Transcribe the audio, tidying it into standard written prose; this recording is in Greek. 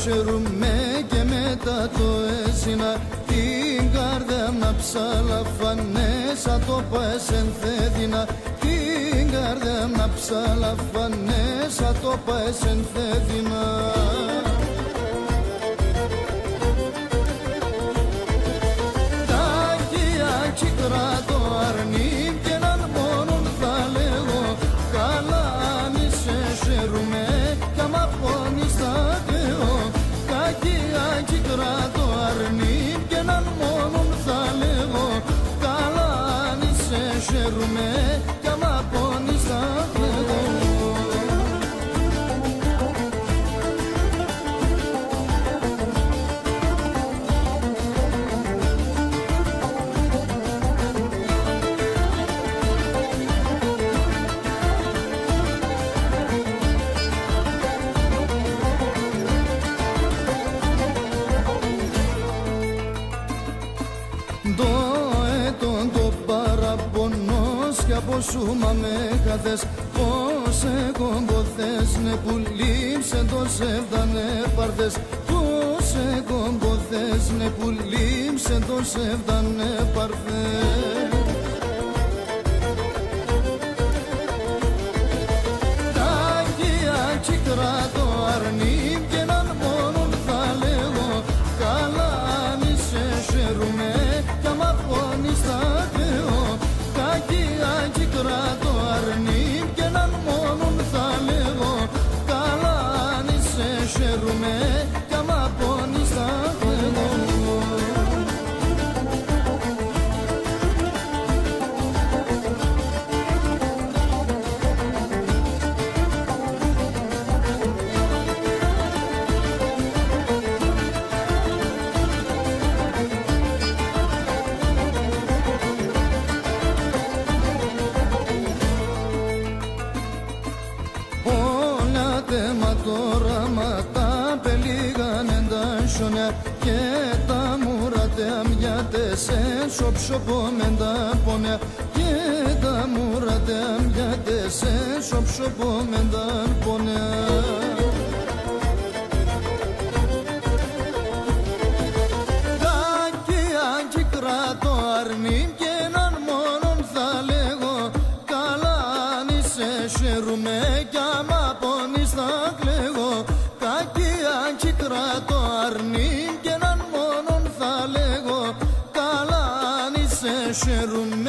σέρουμε και μετά το έσυνα την καρδιά να ψαλαφάνε σαν το παέσεν θέδινα. Την καρδιά να ψαλαφάνε σαν το παέσεν θέδινα. Τα αγία κύκρα το αρνί και έναν μόνον θα λέγω καλά αν είσαι σέρουμε κι άμα πόνεις θα κλαίω. Τα αγία κύκρα το αρνί και έναν μόνον θα λέγω καλά αν είσαι σέρουμε κι άμα πόνεις θα κλαίω. Το παραπονός κι από σου μα με χαθες. Πώς εγώ θες ναι που λείψε το σεβδανε πάρθες. Πώς εγώ θες ναι που λείψε το σεβδανε πάρθες. Τα αγία κύκρα το αρνί και έναν μόνον θα λέγω καλά αν είσαι σέρουμε κι άμα πόνεις θα κλαίω. Τα αγία κύκρα το αρνί και έναν μόνον θα λέγω καλά αν είσαι σέρουμε κι άμα πόνεις θα κλαίω. Μα τώρα μα τα πελίγανε τα σιωνιά και τα μουρατέα μοιάτες έσω ψωπόμεν τα πονιά και τα μουρατέα μοιάτες έσω ψωπόμεν τα πονιά. Τα αγία κύκρα το αρνί και έναν μόνον θα λέγω καλά αν είσαι σέρουμε κι άμα πόνεις θα κλαίγω. Τα αγία κύκρα το αρνί και έναν μόνον θα λέγω καλά αν είσαι σέρουμε